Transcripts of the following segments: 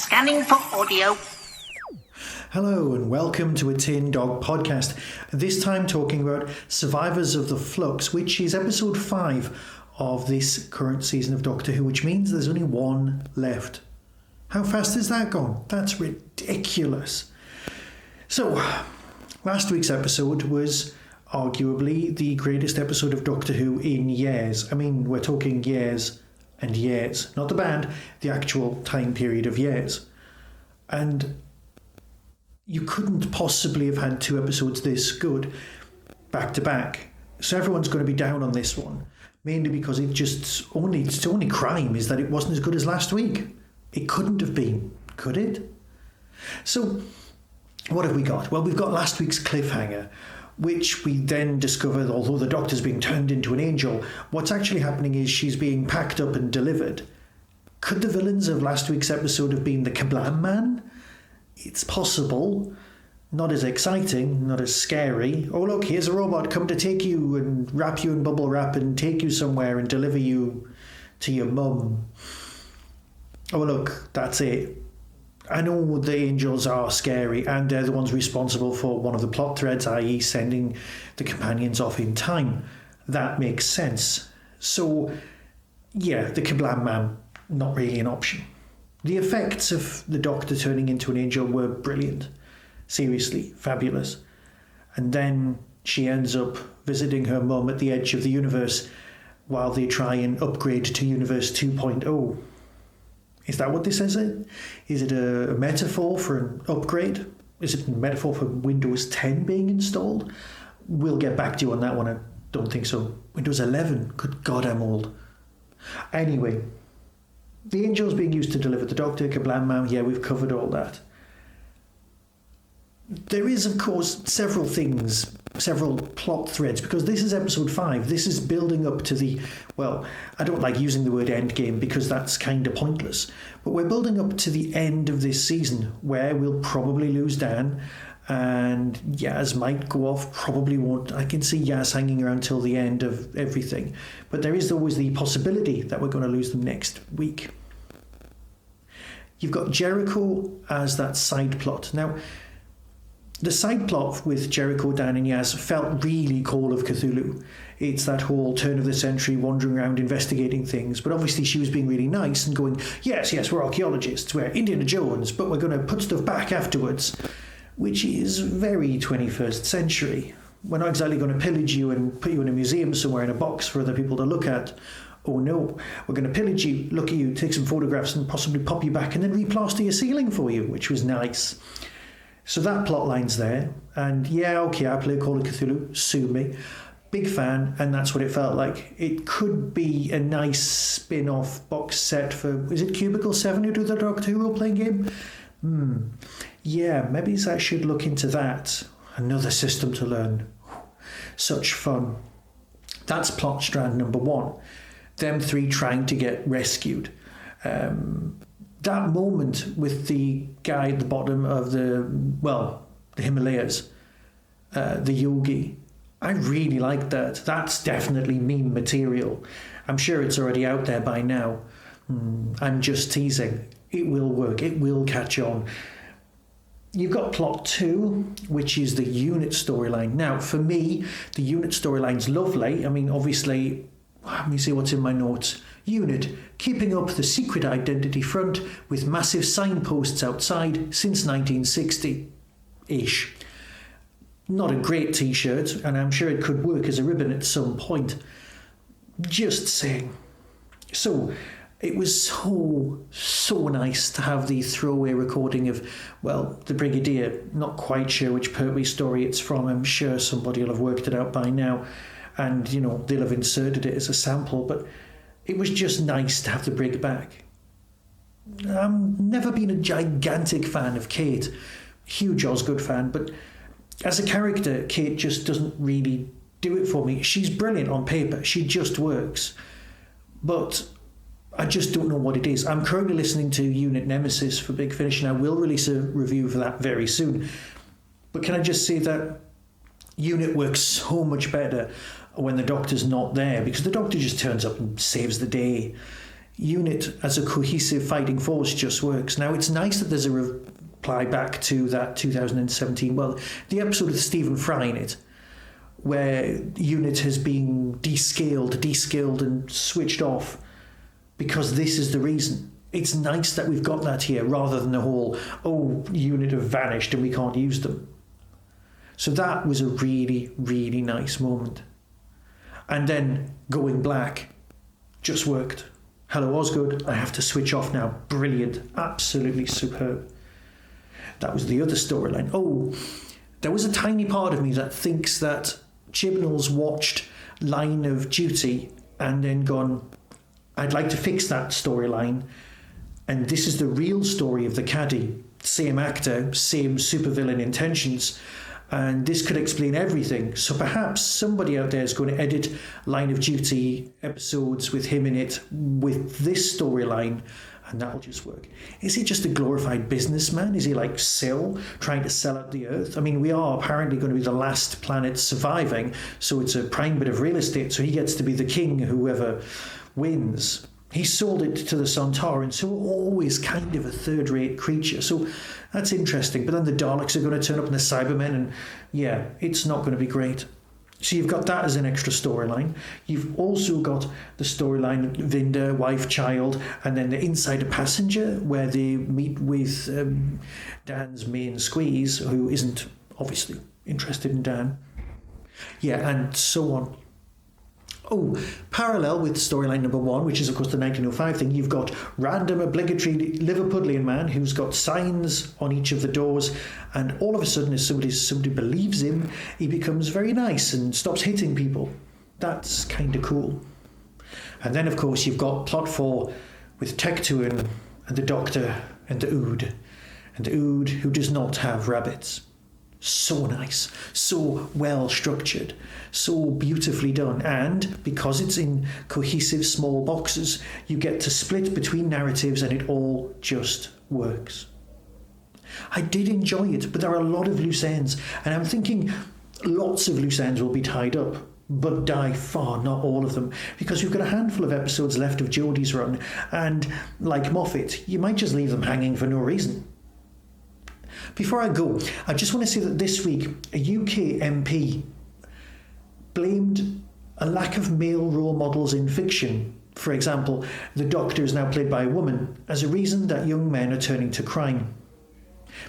Scanning for audio. Hello and welcome to a Tin Dog podcast. This time talking about Survivors of the Flux, which is episode 5 of this current season of Doctor Who, which means there's only one left. How fast has that gone? That's ridiculous. So, last week's episode was arguably the greatest episode of Doctor Who in years. I mean, we're talking years and years. Not the band, the actual time period of years. And you couldn't possibly have had two episodes this good back to back. So everyone's going to be down on this one, mainly because its only crime is that it wasn't as good as last week. It couldn't have been, could it? So what have we got? Well, we've got last week's cliffhanger, which we then discovered, although the Doctor's being turned into an angel, what's actually happening is she's being packed up and delivered. Could the villains of last week's episode have been the Kablam Man? It's possible. Not as exciting, not as scary. Oh look, here's a robot come to take you and wrap you in bubble wrap and take you somewhere and deliver you to your mum. Oh look, that's it. I know the angels are scary and they're the ones responsible for one of the plot threads, i.e. sending the companions off in time. That makes sense. So, yeah, the Kablam Man, not really an option. The effects of the Doctor turning into an angel were brilliant. Seriously, fabulous. And then she ends up visiting her mum at the edge of the universe while they try and upgrade to Universe 2.0. Is that what this is? Is it a metaphor for an upgrade? Is it a metaphor for Windows 10 being installed? We'll get back to you on that one. I don't think so. Windows 11? Good God, I'm old. Anyway, the angels being used to deliver the Doctor, Kablam Man, yeah, we've covered all that. There is, of course, several plot threads, because this is episode 5. This is building up to the, well, I don't like using the word endgame because that's kind of pointless, but we're building up to the end of this season where we'll probably lose Dan and Yaz might go off, probably won't. I can see Yaz hanging around till the end of everything, but there is always the possibility that we're going to lose them next week. You've got Jericho as that side plot. Now, the side plot with Jericho, Dan and Yaz felt really Call of Cthulhu. It's that whole turn of the century wandering around investigating things, but obviously she was being really nice and going, yes, we're archaeologists, we're Indiana Jones, but we're going to put stuff back afterwards, which is very 21st century. We're not exactly going to pillage you and put you in a museum somewhere in a box for other people to look at. Oh no, we're going to pillage you, look at you, take some photographs and possibly pop you back and then replaster your ceiling for you, which was nice. So that plot line's there, and yeah, okay, I play Call of Cthulhu, sue me. Big fan, and that's what it felt like. It could be a nice spin-off box set for, is it Cubicle 7 who do the Doctor Who role-playing game? Yeah, maybe I should look into that. Another system to learn. Such fun. That's plot strand number 1. Them 3 trying to get rescued. That moment with the guy at the bottom of the Himalayas, the yogi, I really liked that. That's definitely meme material. I'm sure it's already out there by now. I'm just teasing. It will work. It will catch on. You've got plot 2, which is the unit storyline. Now, for me, the unit storyline's lovely. I mean, obviously, let me see what's in my notes. Unit, keeping up the secret identity front with massive signposts outside since 1960-ish. Not a great t-shirt, and I'm sure it could work as a ribbon at some point. Just saying. So, it was so nice to have the throwaway recording of, well, the Brigadier. Not quite sure which Pertwee story it's from. I'm sure somebody will have worked it out by now. And, you know, they'll have inserted it as a sample, but it was just nice to have the Brig back. I've never been a gigantic fan of Kate, huge Osgood fan, but as a character, Kate just doesn't really do it for me. She's brilliant on paper, she just works, but I just don't know what it is. I'm currently listening to Unit Nemesis for Big Finish, and I will release a review for that very soon. But can I just say that Unit works so much better when the Doctor's not there, because the Doctor just turns up and saves the day. unit as a cohesive fighting force just works. Now, it's nice that there's a reply back to that 2017, well, the episode with Stephen Fry in it, where unit has been descaled and switched off because this is the reason. It's nice that we've got that here rather than the whole, unit have vanished and we can't use them. So that was a really, really nice moment. And then going black just worked. Hello, Osgood, I have to switch off now. Brilliant. Absolutely superb. That was the other storyline. There was a tiny part of me that thinks that Chibnall's watched Line of Duty and then gone, I'd like to fix that storyline. And this is the real story of the caddy. Same actor, same supervillain intentions. And this could explain everything. So perhaps somebody out there is going to edit Line of Duty episodes with him in it with this storyline, and that'll just work. Is he just a glorified businessman? Is he like Syl, trying to sell out the Earth? I mean, we are apparently going to be the last planet surviving, so it's a prime bit of real estate, so he gets to be the king, whoever wins. He sold it to the Sontarans, so we're always kind of a third-rate creature. So that's interesting. But then the Daleks are going to turn up in the Cybermen, and yeah, it's not going to be great. So you've got that as an extra storyline. You've also got the storyline Vinda, wife, child, and then the Insider Passenger, where they meet with Dan's main squeeze, who isn't obviously interested in Dan. Yeah, and so on. Parallel with storyline number 1, which is of course the 1905 thing, you've got random obligatory Liverpudlian man who's got signs on each of the doors, and all of a sudden, as somebody believes him, he becomes very nice and stops hitting people. That's kind of cool. And then of course you've got plot 4 with Tectuan and the Doctor and the Ood, and the Ood who does not have rabbits. So nice, so well structured, so beautifully done, and because it's in cohesive small boxes, you get to split between narratives and it all just works. I did enjoy it, but there are a lot of loose ends, and I'm thinking lots of loose ends will be tied up, but by far not all of them, because we've got a handful of episodes left of Jodie's run, and like Moffat, you might just leave them hanging for no reason. Before I go, I just want to say that this week, a UK MP blamed a lack of male role models in fiction. For example, the Doctor is now played by a woman, as a reason that young men are turning to crime.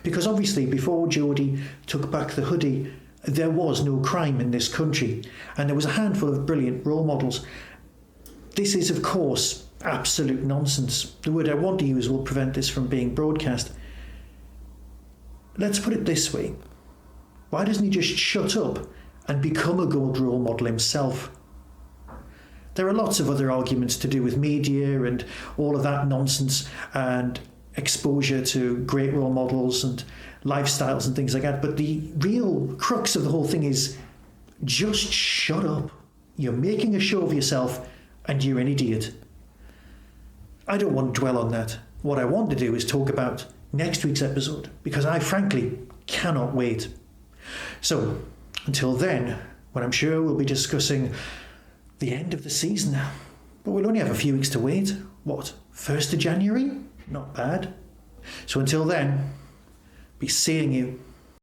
Because obviously, before Jodie took back the hoodie, there was no crime in this country, and there was a handful of brilliant role models. This is, of course, absolute nonsense. The word I want to use will prevent this from being broadcast. Let's put it this way. Why doesn't he just shut up and become a gold role model himself? There are lots of other arguments to do with media and all of that nonsense and exposure to great role models and lifestyles and things like that. But the real crux of the whole thing is just shut up. You're making a show of yourself and you're an idiot. I don't want to dwell on that. What I want to do is talk about next week's episode, because I frankly cannot wait. So, until then, when I'm sure we'll be discussing the end of the season. But we'll only have a few weeks to wait. What, 1st of January? Not bad. So until then, be seeing you.